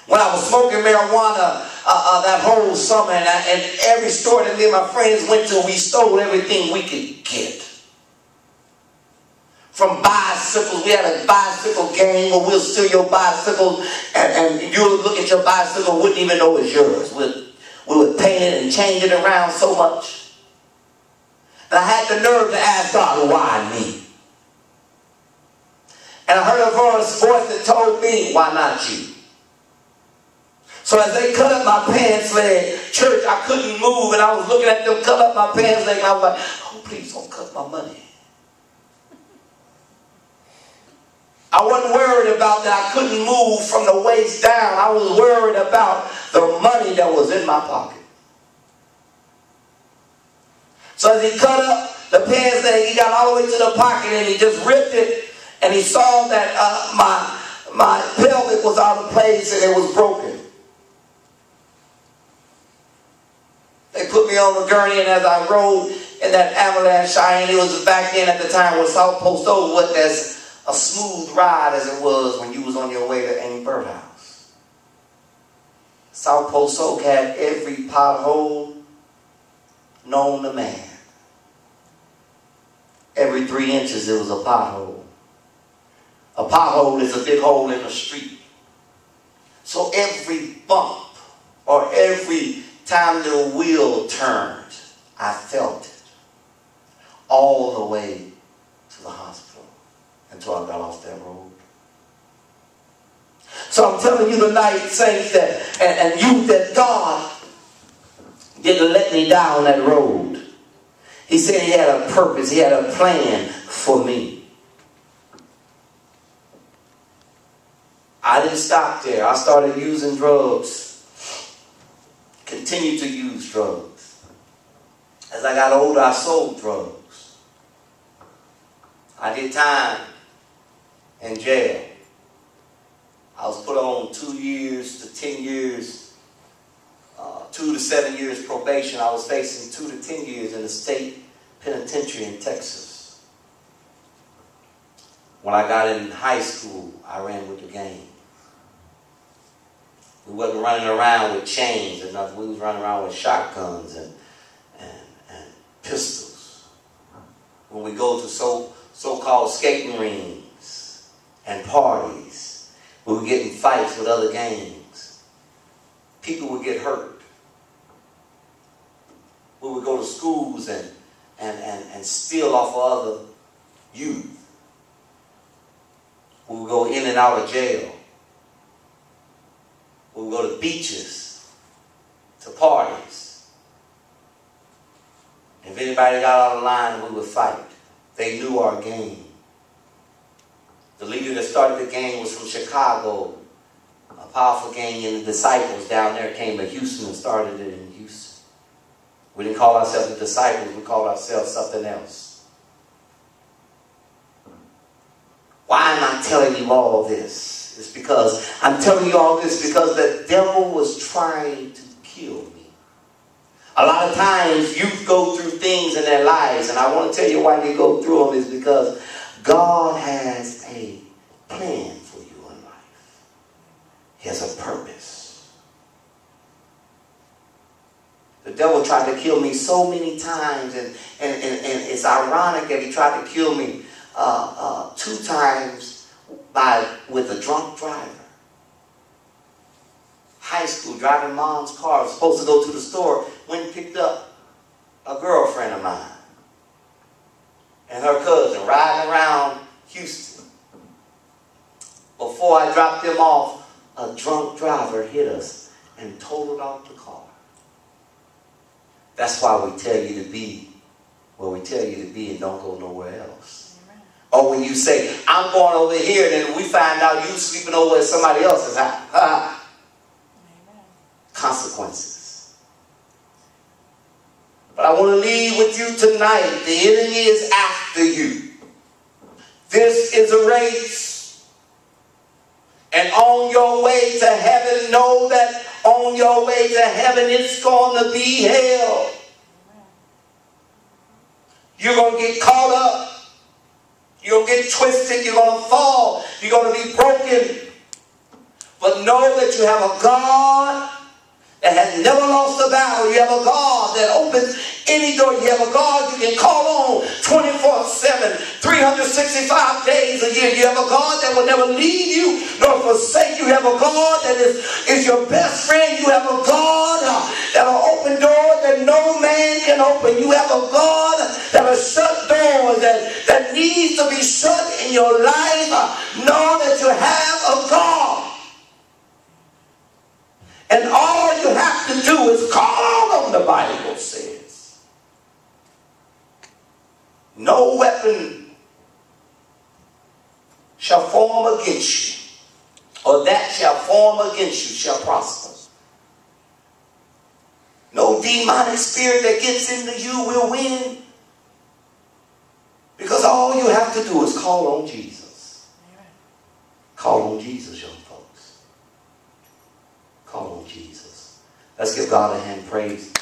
When I was smoking marijuana that whole summer, and every store that me and my friends went to, we stole everything we could get. From bicycles, we had a bicycle gang where we'll steal your bicycle, and you'll look at your bicycle, wouldn't even know it's yours. We would paint it and change it around so much. And I had the nerve to ask God, why me? And I heard a voice that told me, why not you? So as they cut up my pants leg, church, I couldn't move, and I was looking at them cut up my pants leg, and I was like, oh, please don't cut my money. I wasn't worried about that I couldn't move from the waist down. I was worried about the money that was in my pocket. So as he cut up the pants leg, he got all the way to the pocket, and he just ripped it, and he saw that my pelvic was out of place and it was broken. They put me on the gurney, and as I rode in that avalanche Cheyenne, it was back then at the time when South Post Oak wasn't as a smooth ride as it was when you was on your way to Amy Birdhouse. South Post Oak had every pothole known to man. Every 3 inches there was a pothole. A pothole is a big hole in the street. So every bump or every time the wheel turned, I felt it all the way to the hospital until I got off that road. So I'm telling you tonight, saints, that and you, that God didn't let me down that road. He said he had a purpose, he had a plan for me. I didn't stop there. I started using drugs. Continued to use drugs. As I got older, I sold drugs. I did time in jail. I was put on 2 years to 10 years, 2 to 7 years probation. I was facing 2 to 10 years in the state penitentiary in Texas. When I got in high school, I ran with the gang. We wasn't running around with chains or nothing. We was running around with shotguns and pistols. When we go to so-called skating rings and parties, we would get in fights with other gangs. People would get hurt. We would go to schools and steal off of other youth. We would go in and out of jail. We would go to beaches, to parties. If anybody got out of line, we would fight. They knew our game. The leader that started the gang was from Chicago. A powerful gang in the Disciples down there came to Houston and started it in Houston. We didn't call ourselves the Disciples. We called ourselves something else. Why am I telling you all this? It's because I'm telling you all this because the devil was trying to kill me. A lot of times youth go through things in their lives, and I want to tell you why they go through them is because God has a plan for you in life. He has a purpose. The devil tried to kill me so many times, and it's ironic that he tried to kill me 2 times with a drunk driver. High school, driving mom's car. I was supposed to go to the store. Went and picked up a girlfriend of mine and her cousin riding around Houston. Before I dropped them off, a drunk driver hit us and totaled out the car. That's why we tell you to be where we tell you to be and don't go nowhere else. Or when you say, I'm going over here, and then we find out you sleeping over at somebody else's house. Consequences. But I want to leave with you tonight. The enemy is after you. This is a race. And on your way to heaven, know that on your way to heaven, it's going to be hell. You're going to get caught up. You're going to get twisted. You're going to fall. You're going to be broken. But know that you have a God that has never lost a battle. You have a God that opens any door. You have a God you can call on 24/7, 365 days a year. You have a God that will never leave you nor forsake you. You have a God that is your best friend. You have a God that will open doors that no man can open. You have a God that will shut doors that needs to be shut in your life. Know that you have a God. And all you have to do is call on, the Bible says. No weapon shall form against you, or that shall form against you shall prosper. No demonic spirit that gets into you will win. Because all you have to do is call on Jesus. Call on Jesus, young folks. Call on Jesus. Let's give God a hand praise.